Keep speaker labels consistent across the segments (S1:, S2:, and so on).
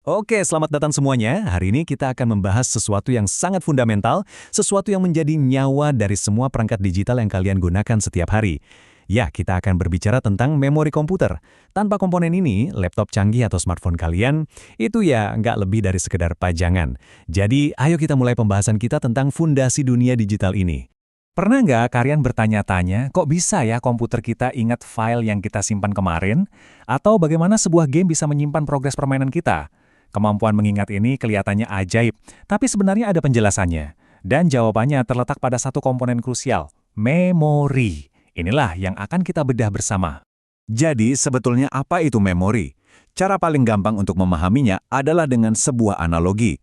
S1: Oke, selamat datang semuanya. Hari ini kita akan membahas sesuatu yang sangat fundamental, sesuatu yang menjadi nyawa dari semua perangkat digital yang kalian gunakan setiap hari. Ya, kita akan berbicara tentang memori komputer. Tanpa komponen ini, laptop canggih atau smartphone kalian, itu ya nggak lebih dari sekedar pajangan. Jadi, ayo kita mulai pembahasan kita tentang fondasi dunia digital ini. Pernah nggak kalian bertanya-tanya, kok bisa ya komputer kita ingat file yang kita simpan kemarin? Atau bagaimana sebuah game bisa menyimpan progres permainan kita? Kemampuan mengingat ini kelihatannya ajaib, tapi sebenarnya ada penjelasannya. Dan jawabannya terletak pada satu komponen krusial, memori. Inilah yang akan kita bedah bersama.
S2: Jadi, sebetulnya apa itu memori? Cara paling gampang untuk memahaminya adalah dengan sebuah analogi.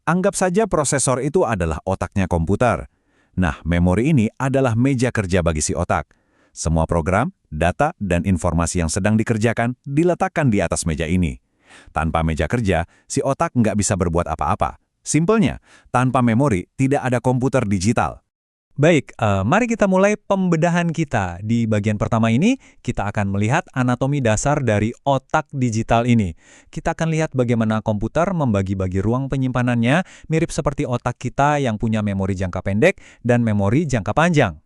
S2: Anggap saja prosesor itu adalah otaknya komputer. Nah, memori ini adalah meja kerja bagi si otak. Semua program, data, dan informasi yang sedang dikerjakan diletakkan di atas meja ini. Tanpa meja kerja, si otak nggak bisa berbuat apa-apa. Simpelnya, tanpa memori, tidak ada komputer digital.
S1: Baik, mari kita mulai pembedahan kita. Di bagian pertama ini, kita akan melihat anatomi dasar dari otak digital ini. Kita akan lihat bagaimana komputer membagi-bagi ruang penyimpanannya, mirip seperti otak kita yang punya memori jangka pendek dan memori jangka panjang.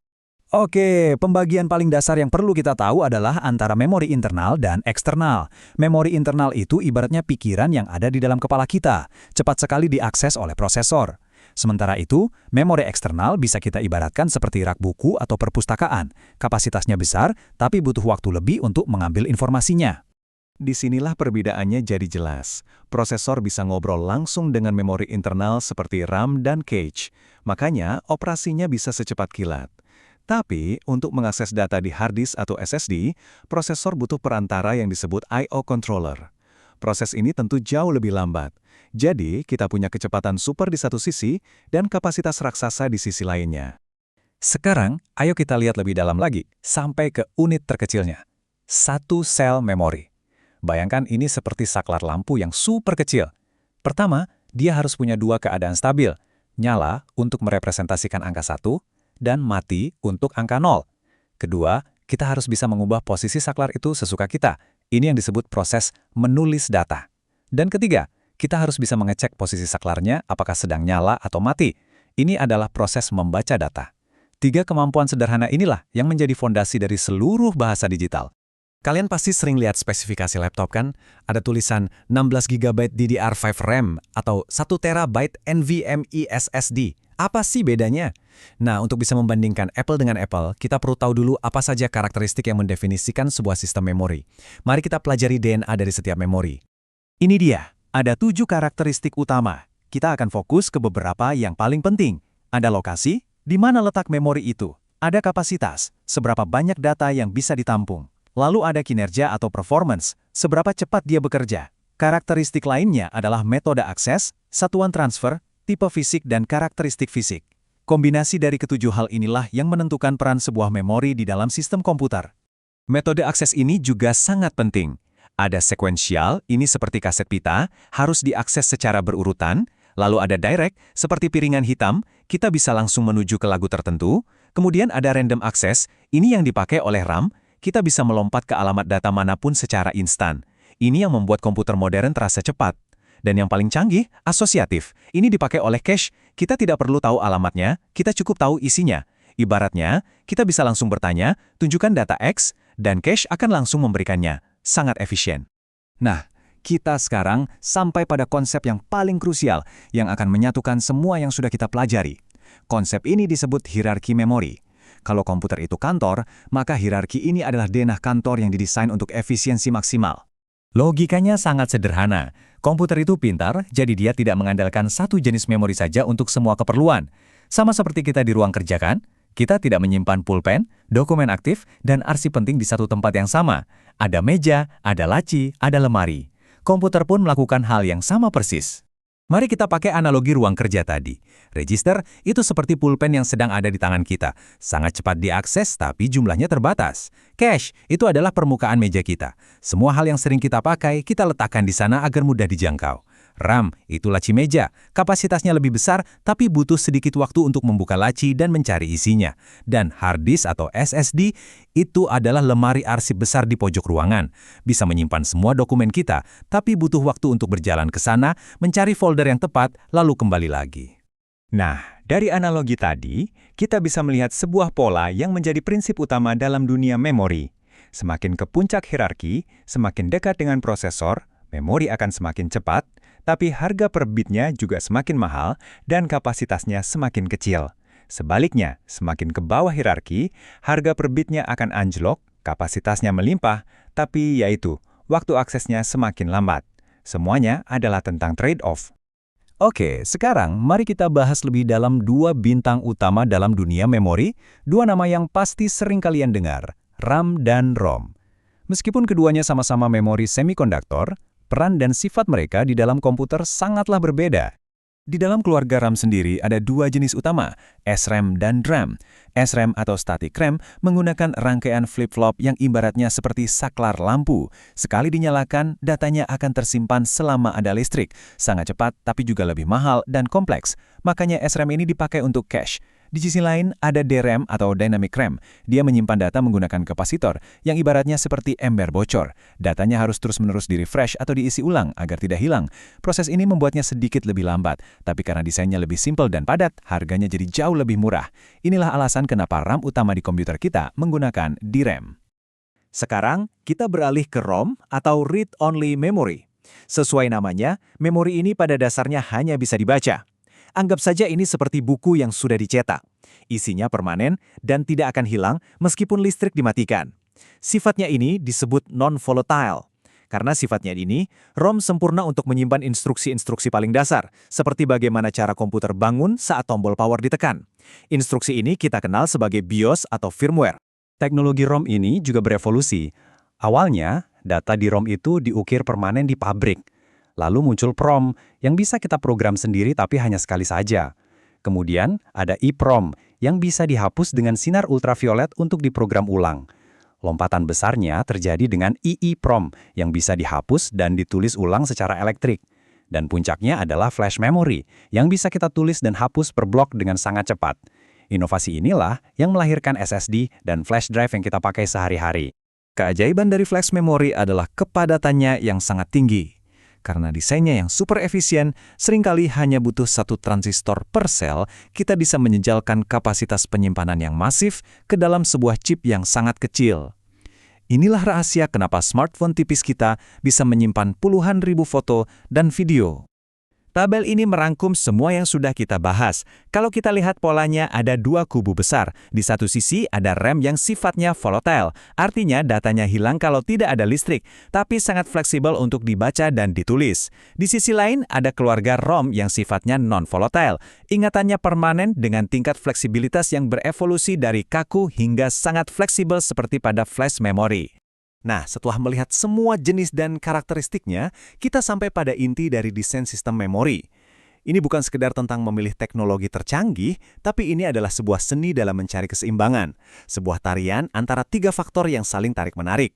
S1: Oke, pembagian paling dasar yang perlu kita tahu adalah antara memori internal dan eksternal. Memori internal itu ibaratnya pikiran yang ada di dalam kepala kita, cepat sekali diakses oleh prosesor. Sementara itu, memori eksternal bisa kita ibaratkan seperti rak buku atau perpustakaan. Kapasitasnya besar, tapi butuh waktu lebih untuk mengambil informasinya.
S2: Disinilah perbedaannya jadi jelas. Prosesor bisa ngobrol langsung dengan memori internal seperti RAM dan cache. Makanya, operasinya bisa secepat kilat. Tapi, untuk mengakses data di hard disk atau SSD, prosesor butuh perantara yang disebut I/O controller. Proses ini tentu jauh lebih lambat. Jadi, kita punya kecepatan super di satu sisi dan kapasitas raksasa di sisi lainnya.
S1: Sekarang, ayo kita lihat lebih dalam lagi, sampai ke unit terkecilnya. Satu sel memori. Bayangkan ini seperti saklar lampu yang super kecil. Pertama, dia harus punya dua keadaan stabil. Nyala untuk merepresentasikan angka 1, dan mati untuk angka 0. Kedua, kita harus bisa mengubah posisi saklar itu sesuka kita. Ini yang disebut proses menulis data. Dan ketiga, kita harus bisa mengecek posisi saklarnya apakah sedang nyala atau mati. Ini adalah proses membaca data. Tiga kemampuan sederhana inilah yang menjadi fondasi dari seluruh bahasa digital. Kalian pasti sering lihat spesifikasi laptop kan? Ada tulisan 16 GB DDR5 RAM atau 1 TB NVMe SSD. Apa sih bedanya? Nah, untuk bisa membandingkan Apple dengan Apple, kita perlu tahu dulu apa saja karakteristik yang mendefinisikan sebuah sistem memori. Mari kita pelajari DNA dari setiap memori. Ini dia, ada 7 karakteristik utama. Kita akan fokus ke beberapa yang paling penting. Ada lokasi, di mana letak memori itu. Ada kapasitas, seberapa banyak data yang bisa ditampung. Lalu ada kinerja atau performance, seberapa cepat dia bekerja. Karakteristik lainnya adalah metode akses, satuan transfer, tipe fisik dan karakteristik fisik. Kombinasi dari ketujuh hal inilah yang menentukan peran sebuah memori di dalam sistem komputer. Metode akses ini juga sangat penting. Ada sekuensial, ini seperti kaset pita, harus diakses secara berurutan. Lalu ada direct, seperti piringan hitam, kita bisa langsung menuju ke lagu tertentu. Kemudian ada random access, ini yang dipakai oleh RAM, kita bisa melompat ke alamat data manapun secara instan. Ini yang membuat komputer modern terasa cepat. Dan yang paling canggih, asosiatif. Ini dipakai oleh cache. Kita tidak perlu tahu alamatnya, kita cukup tahu isinya. Ibaratnya, kita bisa langsung bertanya, tunjukkan data X, dan cache akan langsung memberikannya. Sangat efisien. Nah, kita sekarang sampai pada konsep yang paling krusial, yang akan menyatukan semua yang sudah kita pelajari. Konsep ini disebut hierarki memori. Kalau komputer itu kantor, maka hierarki ini adalah denah kantor yang didesain untuk efisiensi maksimal. Logikanya sangat sederhana. Komputer itu pintar, jadi dia tidak mengandalkan satu jenis memori saja untuk semua keperluan. Sama seperti kita di ruang kerja kan? Kita tidak menyimpan pulpen, dokumen aktif, dan arsip penting di satu tempat yang sama. Ada meja, ada laci, ada lemari. Komputer pun melakukan hal yang sama persis. Mari kita pakai analogi ruang kerja tadi. Register itu seperti pulpen yang sedang ada di tangan kita. Sangat cepat diakses, tapi jumlahnya terbatas. Cache itu adalah permukaan meja kita. Semua hal yang sering kita pakai, kita letakkan di sana agar mudah dijangkau. RAM itu laci meja, kapasitasnya lebih besar tapi butuh sedikit waktu untuk membuka laci dan mencari isinya. Dan hard disk atau SSD itu adalah lemari arsip besar di pojok ruangan. Bisa menyimpan semua dokumen kita, tapi butuh waktu untuk berjalan ke sana, mencari folder yang tepat, lalu kembali lagi.
S3: Nah, dari analogi tadi, kita bisa melihat sebuah pola yang menjadi prinsip utama dalam dunia memori. Semakin ke puncak hierarki, semakin dekat dengan prosesor, memori akan semakin cepat, tapi harga per bitnya juga semakin mahal dan kapasitasnya semakin kecil. Sebaliknya, semakin ke bawah hierarki, harga per bitnya akan anjlok, kapasitasnya melimpah, tapi yaitu, waktu aksesnya semakin lambat. Semuanya adalah tentang trade-off.
S1: Oke, sekarang mari kita bahas lebih dalam dua bintang utama dalam dunia memori, dua nama yang pasti sering kalian dengar, RAM dan ROM. Meskipun keduanya sama-sama memori semikonduktor, peran dan sifat mereka di dalam komputer sangatlah berbeda. Di dalam keluarga RAM sendiri ada dua jenis utama, SRAM dan DRAM. SRAM atau static RAM menggunakan rangkaian flip-flop yang ibaratnya seperti saklar lampu. Sekali dinyalakan, datanya akan tersimpan selama ada listrik. Sangat cepat tapi juga lebih mahal dan kompleks. Makanya SRAM ini dipakai untuk cache. Di sisi lain, ada DRAM atau Dynamic RAM. Dia menyimpan data menggunakan kapasitor, yang ibaratnya seperti ember bocor. Datanya harus terus-menerus di-refresh atau diisi ulang agar tidak hilang. Proses ini membuatnya sedikit lebih lambat, tapi karena desainnya lebih simpel dan padat, harganya jadi jauh lebih murah. Inilah alasan kenapa RAM utama di komputer kita menggunakan DRAM. Sekarang, kita beralih ke ROM atau Read-Only Memory. Sesuai namanya, memori ini pada dasarnya hanya bisa dibaca. Anggap saja ini seperti buku yang sudah dicetak. Isinya permanen dan tidak akan hilang meskipun listrik dimatikan. Sifatnya ini disebut non-volatile. Karena sifatnya ini, ROM sempurna untuk menyimpan instruksi-instruksi paling dasar, seperti bagaimana cara komputer bangun saat tombol power ditekan. Instruksi ini kita kenal sebagai BIOS atau firmware. Teknologi ROM ini juga berevolusi. Awalnya, data di ROM itu diukir permanen di pabrik. Lalu muncul PROM, yang bisa kita program sendiri tapi hanya sekali saja. Kemudian ada EEPROM, yang bisa dihapus dengan sinar ultraviolet untuk diprogram ulang. Lompatan besarnya terjadi dengan EEPROM, yang bisa dihapus dan ditulis ulang secara elektrik. Dan puncaknya adalah flash memory, yang bisa kita tulis dan hapus per blok dengan sangat cepat. Inovasi inilah yang melahirkan SSD dan flash drive yang kita pakai sehari-hari. Keajaiban dari flash memory adalah kepadatannya yang sangat tinggi. Karena desainnya yang super efisien, seringkali hanya butuh satu transistor per sel, kita bisa menyejalkan kapasitas penyimpanan yang masif ke dalam sebuah chip yang sangat kecil. Inilah rahasia kenapa smartphone tipis kita bisa menyimpan puluhan ribu foto dan video. Tabel ini merangkum semua yang sudah kita bahas. Kalau kita lihat polanya, ada dua kubu besar. Di satu sisi ada RAM yang sifatnya volatile, artinya datanya hilang kalau tidak ada listrik, tapi sangat fleksibel untuk dibaca dan ditulis. Di sisi lain ada keluarga ROM yang sifatnya non-volatile. Ingatannya permanen dengan tingkat fleksibilitas yang berevolusi dari kaku hingga sangat fleksibel seperti pada flash memory. Nah, setelah melihat semua jenis dan karakteristiknya, kita sampai pada inti dari desain sistem memori. Ini bukan sekedar tentang memilih teknologi tercanggih, tapi ini adalah sebuah seni dalam mencari keseimbangan. Sebuah tarian antara tiga faktor yang saling tarik-menarik.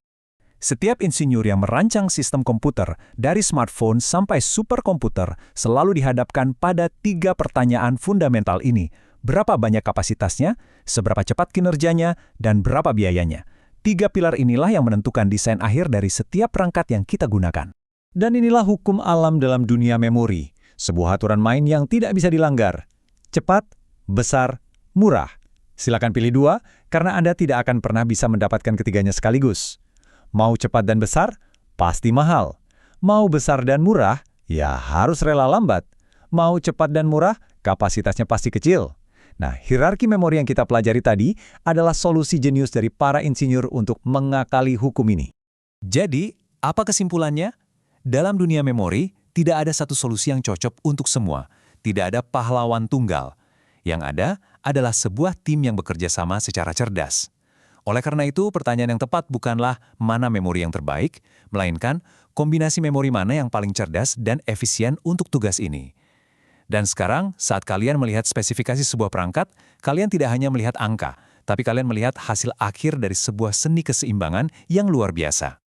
S1: Setiap insinyur yang merancang sistem komputer, dari smartphone sampai superkomputer, selalu dihadapkan pada tiga pertanyaan fundamental ini. Berapa banyak kapasitasnya, seberapa cepat kinerjanya, dan berapa biayanya? Tiga pilar inilah yang menentukan desain akhir dari setiap perangkat yang kita gunakan. Dan inilah hukum alam dalam dunia memori, sebuah aturan main yang tidak bisa dilanggar. Cepat, besar, murah. Silakan pilih dua, karena Anda tidak akan pernah bisa mendapatkan ketiganya sekaligus. Mau cepat dan besar? Pasti mahal. Mau besar dan murah? Ya harus rela lambat. Mau cepat dan murah? Kapasitasnya pasti kecil. Nah, hierarki memori yang kita pelajari tadi adalah solusi jenius dari para insinyur untuk mengakali hukum ini. Jadi, apa kesimpulannya? Dalam dunia memori, tidak ada satu solusi yang cocok untuk semua. Tidak ada pahlawan tunggal. Yang ada adalah sebuah tim yang bekerja sama secara cerdas. Oleh karena itu, pertanyaan yang tepat bukanlah mana memori yang terbaik, melainkan kombinasi memori mana yang paling cerdas dan efisien untuk tugas ini. Dan sekarang, saat kalian melihat spesifikasi sebuah perangkat, kalian tidak hanya melihat angka, tapi kalian melihat hasil akhir dari sebuah seni keseimbangan yang luar biasa.